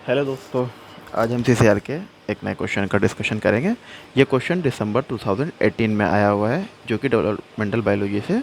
Hello दोस्तों, आज हम सीसीआर के एक नए क्वेश्चन का डिस्कशन करेंगे। ये क्वेश्चन दिसंबर 2018 में आया हुआ है, जो कि डेवलपमेंटल बायोलॉजी से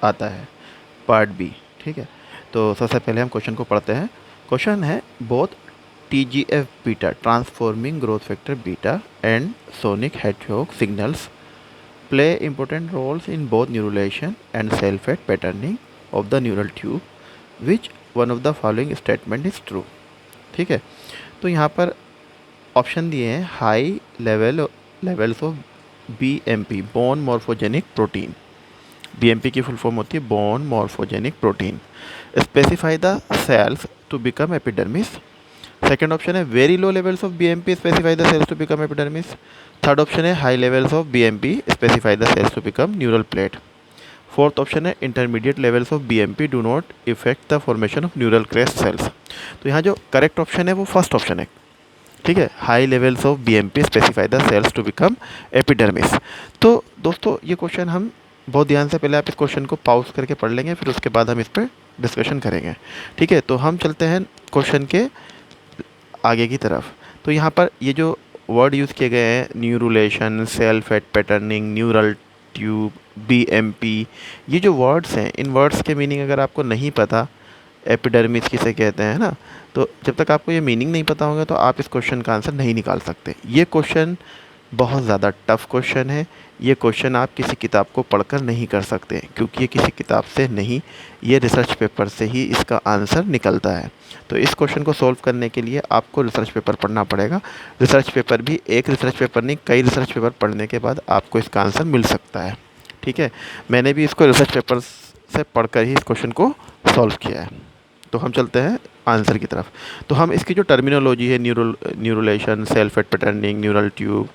आता है, पार्ट बी। ठीक है, तो सबसे पहले हम क्वेश्चन को पढ़ते हैं। क्वेश्चन है, both TGF beta transforming growth factor beta and sonic hedgehog signals play important roles in both neurulation and cell fate patterning of the neural tube, which one of the following statement is true. ठीक है, तो यहाँ पर option दिए हैं, high levels of BMP bone morphogenic protein. BMP की full form होती है bone morphogenic protein. Specify the cells to become epidermis. Second option है, very low levels of BMP specify the cells to become epidermis. Third option है, high levels of BMP specify the cells to become neural plate. Fourth option है, intermediate levels of BMP do not effect the formation of neural crest cells. तो यहाँ जो correct option है वो first option है। ठीक है, high levels of BMP specify the cells to become epidermis. तो दोस्तों ये क्वेश्चन हम बहुत ध्यान से, पहले आप इस क्वेश्चन को पॉज करके पढ़ लेंगे, फिर उसके बाद हम इस पर डिस्कशन करेंगे। ठीक है, तो हम चलते हैं क्वेश्चन के आगे की तरफ। तो यहाँ पर ये जो वर्ड यूज़ किए गए हैं, neurulation, cell fate patterning, neural tube, BMP, ये जो वर्ड्स हैं, इन वर्ड्स के मीनिंग अगर आपको नहीं पता, एपिडर्मिस किसे कहते हैं ना, तो जब तक आपको ये मीनिंग नहीं पता होगा तो आप इस क्वेश्चन का आंसर नहीं निकाल सकते। ये क्वेश्चन बहुत ज़्यादा टफ क्वेश्चन है। ये क्वेश्चन आप किसी किताब को पढ़कर नहीं कर सकते, क्योंकि ये किसी किताब से नहीं, ये रिसर्च पेपर से ही इसका आंसर निकलता है। तो इस क्वेश्चन को सॉल्व करने के लिए आपको रिसर्च पेपर पढ़ना पड़ेगा। रिसर्च पेपर भी एक रिसर्च पेपर नहीं, कई रिसर्च पेपर पढ़ने के बाद आपको इसका आंसर मिल सकता है। ठीक है, मैंने भी इसको रिसर्च पेपर से पढ़कर ही इस क्वेश्चन को सॉल्व किया है। तो हम चलते हैं आंसर की तरफ। तो हम इसकी जो टर्मिनोलॉजी है, neurulation, cell fate patterning, neural tube,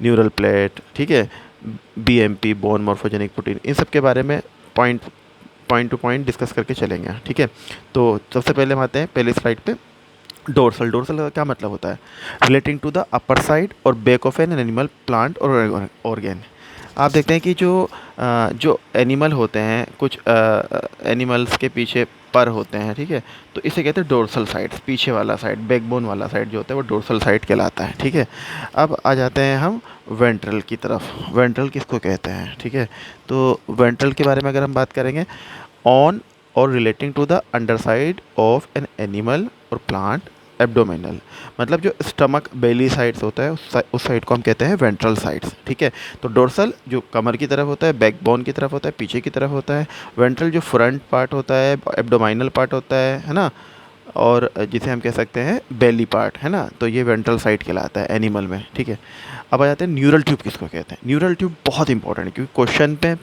neural plate, ठीक है, BMP बोन मॉर्फोजेनिक प्रोटीन, इन सब के बारे में पॉइंट टू पॉइंट डिस्कस करके चलेंगे। ठीक है, तो सबसे पहले हम आते हैं पहले स्लाइड पे। डोर्सल का क्या मतलब होता है? Relating to the upper side और back of an animal, plant और ऑर्गेन। आप देखते हैं कि जो एनिमल होते हैं, कुछ एनिमल्स के पीछे पर होते हैं, ठीक है, तो इसे कहते हैं डोर्सल साइड, पीछे वाला साइड, बैकबोन वाला साइड जो होता है वो डोर्सल साइड कहलाता है। ठीक है, अब आ जाते हैं हम वेंट्रल की तरफ। वेंट्रल किसको कहते हैं? ठीक है, तो वेंट्रल के बारे में अगर हम बात करेंगे, ऑन और relating to the underside of an animal और प्लांट, एब्डोमिनल, मतलब जो स्टमक बेली साइड्स होता है उस साइड को हम कहते हैं वेंट्रल साइड्स। ठीक है, तो डोर्सल जो कमर की तरफ होता है, बैकबोन की तरफ होता है, पीछे की तरफ होता है। वेंट्रल जो फ्रंट पार्ट होता है, एब्डोमिनल पार्ट होता है ना, और जिसे हम कह सकते हैं बेली पार्ट, है ना, तो ये वेंट्रल साइड कहलाता है एनिमल में। ठीक है, अब आ जाते हैं न्यूरल ट्यूब किसको कहते हैं। न्यूरल ट्यूब बहुत इंपॉर्टेंट है, क्योंकि क्वेश्चन पे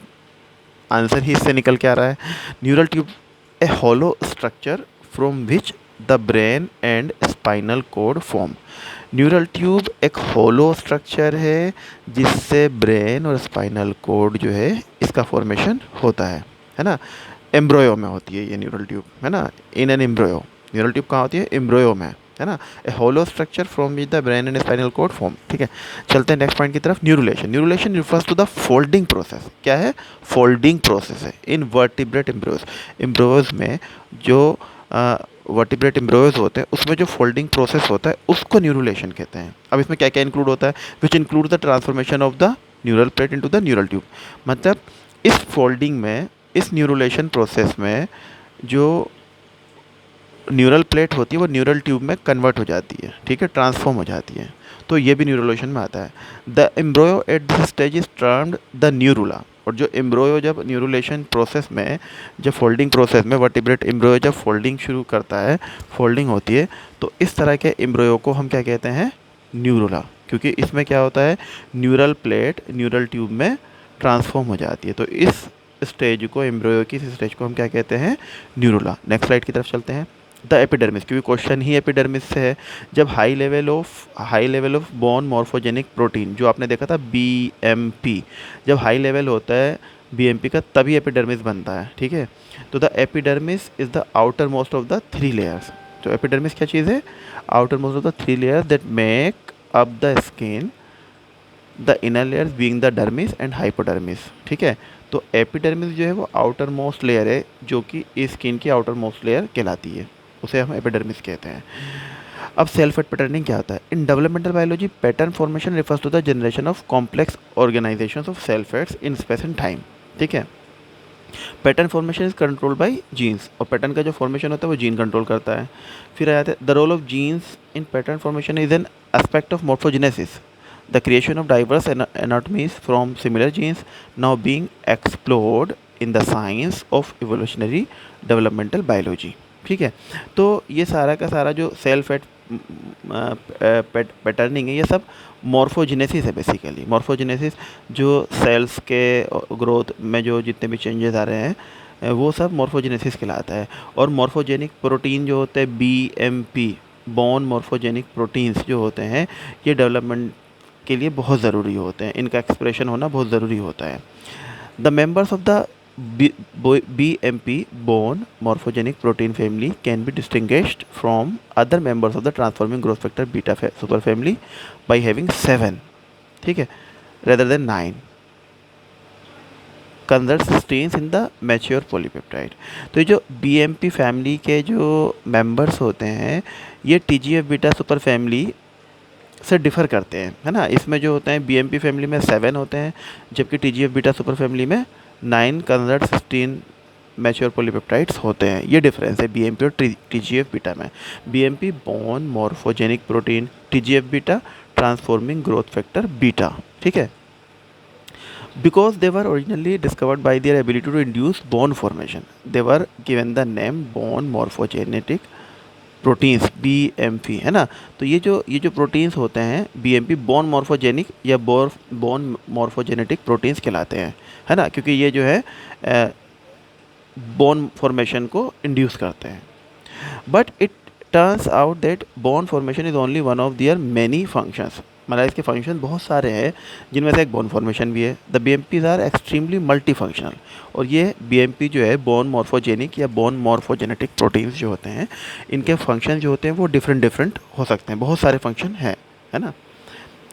आंसर ही इससे निकल के आ रहा है। Neural tube A hollow structure from which the brain and spinal cord form. Neural tube एक हॉलो स्ट्रक्चर है जिससे ब्रेन और स्पाइनल कोड जो है इसका फॉर्मेशन होता है ना। एम्ब्रोयो में होती है ये न्यूरल ट्यूब, है ना, in an embryo. Neural tube कहाँ होती है? एम्ब्रोयो में, है ना। A hollow structure from which the brain and spinal cord form. ठीक है, चलते हैं नेक्स्ट पॉइंट की तरफ। Neurulation. Neurulation refers to the folding process. क्या है? फोल्डिंग प्रोसेस है इन वर्टिब्रेट एम्ब्रोज। एम्ब्रोज में जो वर्टिब्रेट एम्ब्रोज होते हैं उसमें जो फोल्डिंग प्रोसेस होता है उसको न्यूरुलेशन कहते हैं। अब इसमें क्या क्या इंक्लूड होता है? Which include the transformation of the neural plate into the neural tube. मतलब इस फोल्डिंग में, इस न्यूरुलेशन प्रोसेस में जो न्यूरल प्लेट होती है वो न्यूरल ट्यूब में कन्वर्ट हो जाती है, ठीक है, ट्रांसफॉर्म हो जाती है, तो ये भी न्यूरुलेशन में आता है। The embryo at this stage is termed the neurula. और जो एम्ब्रोयो जब न्यूरुलेशन प्रोसेस में, जब फोल्डिंग प्रोसेस में वर्टिब्रेट एम्ब्रोयो जब फोल्डिंग शुरू करता है, फोल्डिंग होती है, तो इस तरह के एम्ब्रोयो को हम क्या कहते हैं? न्यूरुला, क्योंकि इसमें क्या होता है, न्यूरल प्लेट न्यूरल ट्यूब में ट्रांसफॉर्म हो जाती है। तो इस स्टेज को, एम्ब्रोयो की इस स्टेज को हम क्या कहते हैं? न्यूरुला। नेक्स्ट स्लाइड की तरफ चलते हैं। द एपिडर्मिस, क्योंकि क्वेश्चन ही एपिडर्मिस से है। जब high level of bone morphogenic protein, जो आपने देखा था BMP, जब हाई लेवल होता है BMP का, तभी एपिडर्मिस बनता है। ठीक है, तो the epidermis is the outer most of the 3 layers. तो एपिडर्मिस क्या चीज़ है? Outer most of the 3 layers that make up the skin, the inner layers being the dermis and hypodermis. ठीक है, तो एपिडर्मिस जो है वो आउटर मोस्ट लेयर है, जो कि स्किन की आउटर मोस्ट लेयर कहलाती है, उसे हम एपिडर्मिस कहते हैं। अब सेल फेट पैटर्निंग क्या होता है? In developmental biology pattern formation refers to the generation of complex organization of cell fates in space and time. ठीक है, pattern formation is control by genes, और पैटर्न का जो फॉर्मेशन होता है वो जीन कंट्रोल करता है। फिर आ जाता है the role of genes in pattern formation is an aspect of morphogenesis, the creation of diverse anatomies from similar genes now being explored in the science of evolutionary developmental biology. ठीक है, तो ये सारा का सारा जो सेल फेट पैटर्निंग है ये सब मॉर्फोजेनेसिस है। बेसिकली मॉर्फोजेनेसिस जो सेल्स के ग्रोथ में जो जितने भी चेंजेस आ रहे हैं वो सब मॉर्फोजेनेसिस कहलाता है। और मॉर्फोजेनिक प्रोटीन जो होते हैं बीएमपी, बोन मॉर्फोजेनिक प्रोटीन्स जो होते हैं ये डेवलपमेंट के लिए बहुत ज़रूरी होते हैं, इनका एक्सप्रेशन होना बहुत ज़रूरी होता है। The members of the BMP bone morphogenic protein family can be distinguished from other members of the transforming growth factor beta superfamily by having 7, ठीक है, rather than 9 conserved stains in the mature polypeptide। तो ये जो BMP family के जो members होते हैं ये TGF बीटा सुपर फैमिली से डिफ़र करते हैं, है ना। इसमें जो होते हैं BMP फैमिली में 7 होते हैं, जबकि TGF बीटा सुपर फैमिली में 9 कन्वर्ट 16 मैच्योर पॉलीपेप्टाइड्स होते हैं। ये डिफरेंस है BMP और TGF बीटा में। BMP bone morphogenic protein, TGF beta transforming growth factor beta. ठीक है, because they were originally discovered by their ability to induce bone formation they were given the name bone morphogenetic proteins BMP, है ना। तो ये जो proteins होते हैं BMP bone morphogenic या बोन मॉर्फोजेनेटिक प्रोटीन्स कहलाते हैं, है ना, क्योंकि ये जो है बोन फॉर्मेशन को इंड्यूस करते हैं। But it turns out that bone formation is only one of their many functions, मतलब इसके फंक्शन बहुत सारे हैं जिनमें से एक बोन फॉर्मेशन भी है। The BMPs are extremely multifunctional, और ये BMP जो है बोन मॉर्फोजेनिक या बोन मॉर्फोजेनेटिक प्रोटीन्स जो होते हैं इनके फंक्शन जो होते हैं वो डिफरेंट हो सकते हैं, बहुत सारे फंक्शन हैं, है ना।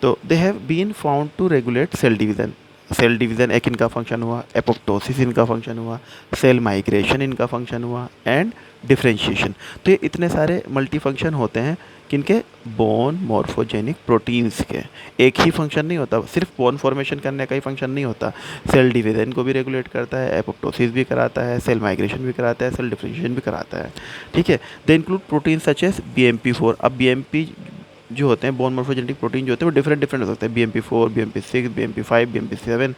तो they have been found to regulate cell division एक इनका फंक्शन हुआ, एपोप्टोसिस इनका फंक्शन हुआ, सेल माइग्रेशन इनका फंक्शन हुआ, एंड डिफरेंशिएशन। तो ये इतने सारे मल्टी फंक्शन होते हैं किनके? बोन मॉर्फोजेनिक प्रोटीन्स के। एक ही फंक्शन नहीं होता, सिर्फ बोन फॉर्मेशन करने का ही फंक्शन नहीं होता, सेल डिवीज़न को भी रेगुलेट करता है, एपोप्टोसिस भी कराता है, सेल माइग्रेशन भी कराता है, सेल डिफरेंशिएशन भी कराता है। ठीक है, they include protein such as BMP4। अब BMP जो होते हैं बोन मॉर्फोजेनेटिक प्रोटीन जो होते हैं वो डिफरेंट हो सकते हैं, BMP4, BMP6, BMP5, BMP7,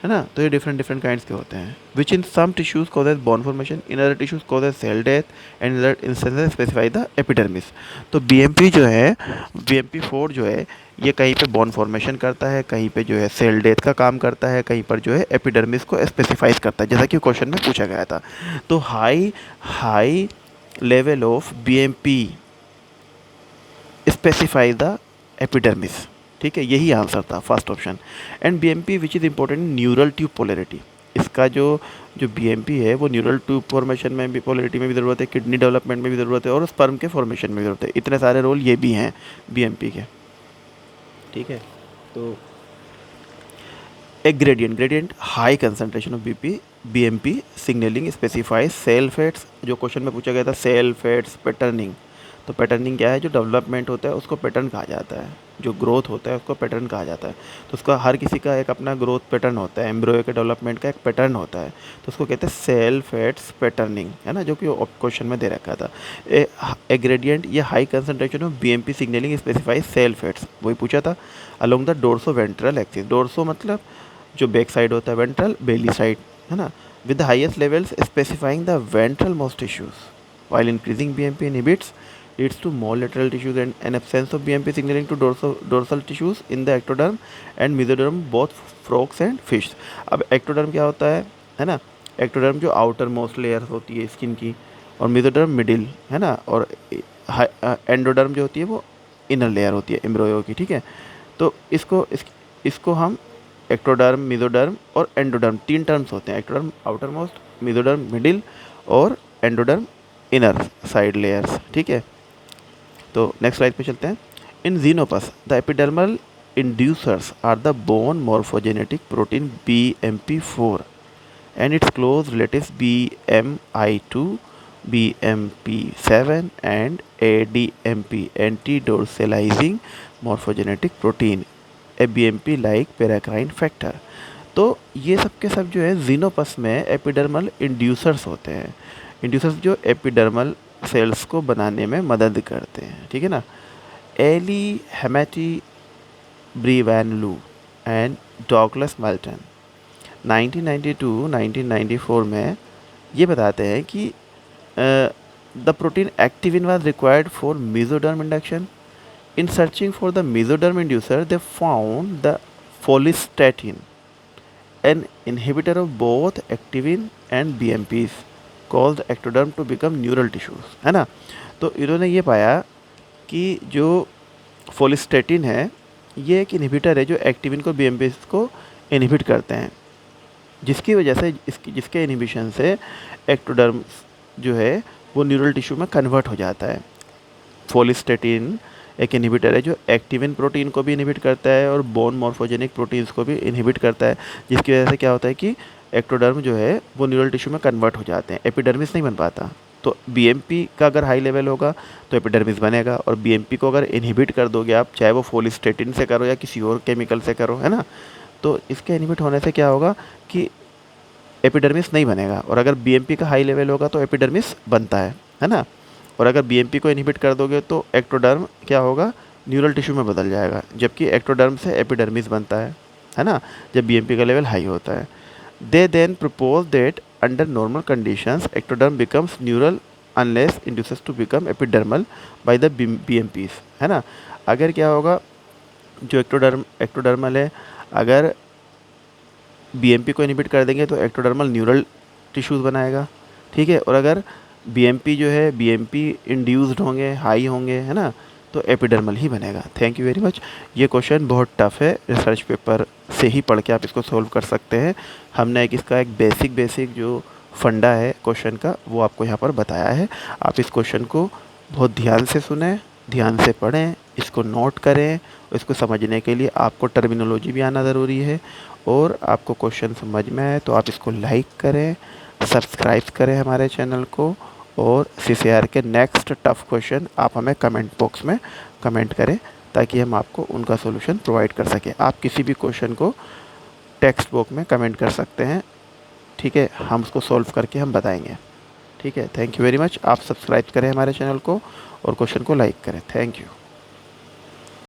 है ना। तो ये डिफरेंट काइंड्स के होते हैं, which in some tissues causes bone formation, in other tissues causes cell death, and in other instances specify the epidermis. तो BMP जो है, BMP4 जो है ये कहीं पे बोन फॉर्मेशन करता है, कहीं पे जो है सेल डेथ का काम करता है, कहीं पर जो है एपिडर्मिस को स्पेसिफाइज करता है, जैसा कि क्वेश्चन में पूछा गया था। तो high level of BMP specify the epidermis. ठीक है, यही आंसर था first option. And BMP which is important neural tube polarity, इसका जो BMP है वो न्यूरल ट्यूब फॉर्मेशन में भी, पोलैरिटी में भी ज़रूरत है, किडनी डेवलपमेंट में भी ज़रूरत है, और स्पर्म के फॉर्मेशन में भी ज़रूरत है। इतने सारे रोल ये भी हैं BMP के। ठीक है, तो एक gradient high concentration of BMP signaling specify cell fates, जो क्वेश्चन में पूछा गया था सेल फेट्स पैटर्निंग। तो पैटर्निंग क्या है? जो डेवलपमेंट होता है उसको पैटर्न कहा जाता है, जो ग्रोथ होता है उसको पैटर्न कहा जाता है। तो उसका हर किसी का एक अपना ग्रोथ पैटर्न होता है, एम्ब्रियो के डेवलपमेंट का एक पैटर्न होता है, तो उसको कहते हैं सेल फेट्स पैटर्निंग, है ना, जो कि क्वेश्चन में दे रखा था। ए ग्रेडियंट ये high concentration of BMP signaling specify cell fates, वही पूछा था, along the dorsoventral axis. Dorso मतलब जो बैक साइड होता है, वेंट्रल बेली साइड, है ना, with the highest levels specifying the ventral most tissues, while increasing BMP inhibits leads to more lateral tissues and an absence of BMP signaling to dorsal tissues in the ectoderm and mesoderm both frogs and fish। अब ectoderm क्या होता है ना, ectoderm जो outer most layer होती है skin की, और mesoderm मिडिल, है ना, और एंडोडर्म जो होती है वो इनर लेयर होती है एम्ब्रियो की। ठीक है, तो इसको हम एक्टोडर्म, मेसोडर्म और एंडोडर्म, 3 टर्म्स होते हैं, ectoderm outer most, mesoderm middle और एंडोडर्म इनर साइड लेयर्स। ठीक है, तो नेक्स्ट स्लाइड पे चलते हैं। In Xenopus the epidermal inducers are the bone morphogenetic protein BMP4 and its close relatives BMI2, BMP7 and ADMP, anti-dorsalizing morphogenetic protein, a BMP like paracrine factor। तो ये सब के सब जो है जीनोपस में एपिडर्मल इंड्यूसर्स होते हैं। इंड्यूसर्स जो एपिडर्मल सेल्स को बनाने में मदद करते हैं, ठीक है ना। Ali Hemmati Brivanlou and Douglas Melton 1992-1994 में ये बताते हैं कि the protein activin was required for mesoderm induction. In searching for the mesoderm inducer they found the follistatin, an inhibitor of both activin and BMPs called ectoderm to become neural tissues, है ना। तो इन्होंने ये पाया कि जो फोलिस्टैटिन है ये एक इनहिबिटर है जो एक्टिविन को BMPs को इनहिबिट करते हैं, जिसकी वजह से जिसके इनहिबिशन से एक्टोडर्म जो है वो न्यूरल टिश्यू में कन्वर्ट हो जाता है। फोलिस्टैटिन एक इनहिबिटर है जो एक्टिविन प्रोटीन को भी इनहिबिट करता है और बोन मॉर्फोजेनिक प्रोटीन्स को भी इनहिबिट करता है, जिसकी वजह से क्या होता है कि एक्टोडर्म जो है वो न्यूरल टिश्यू में कन्वर्ट हो जाते हैं, एपिडर्मिस नहीं बन पाता। तो BMP का अगर हाई लेवल होगा तो एपिडर्मिस बनेगा, और BMP को अगर इनहिबिट कर दोगे आप, चाहे वो फोलिस्टैटिन से करो या किसी और केमिकल से करो, है ना, तो इसके इनहिबिट होने से क्या होगा कि एपिडर्मिस नहीं बनेगा, और अगर BMP का हाई लेवल होगा तो एपिडर्मिस बनता है ना। और अगर BMP को इनहिबिट कर दोगे तो एक्टोडर्म क्या होगा, न्यूरल टिश्यू में बदल जाएगा, जबकि एक्टोडर्म से एपिडर्मिस बनता है ना, जब BMP का लेवल हाई होता है। They then propose that under normal conditions ectoderm becomes neural unless induces to become epidermal by the BMPs, है ना। अगर क्या होगा, जो एक्टोडर्मल है, अगर BMP को इनहिबिट कर देंगे तो एक्टोडर्मल न्यूरल टिश्यूज़ बनाएगा, ठीक है। और अगर BMP जो है BMP इंड्यूस्ड होंगे, हाई होंगे, है ना, तो एपिडर्मल ही बनेगा। Thank you very much. ये क्वेश्चन बहुत टफ है, रिसर्च पेपर से ही पढ़ के आप इसको सॉल्व कर सकते हैं। हमने इसका एक बेसिक जो फंडा है क्वेश्चन का वो आपको यहाँ पर बताया है। आप इस क्वेश्चन को बहुत ध्यान से सुने, ध्यान से पढ़ें, इसको नोट करें। इसको समझने के लिए आपको टर्मिनोलॉजी भी आना ज़रूरी है, और आपको क्वेश्चन समझ में आए तो आप इसको लाइक करें, सब्सक्राइब करें हमारे चैनल को, और CCR के नेक्स्ट टफ क्वेश्चन आप हमें कमेंट बॉक्स में कमेंट करें ताकि हम आपको उनका सॉल्यूशन प्रोवाइड कर सकें। आप किसी भी क्वेश्चन को टेक्स्ट बुक में कमेंट कर सकते हैं, ठीक है, हम उसको सॉल्व करके हम बताएंगे, ठीक है। Thank you very much. आप सब्सक्राइब करें हमारे चैनल को और क्वेश्चन को लाइक करें। Thank you.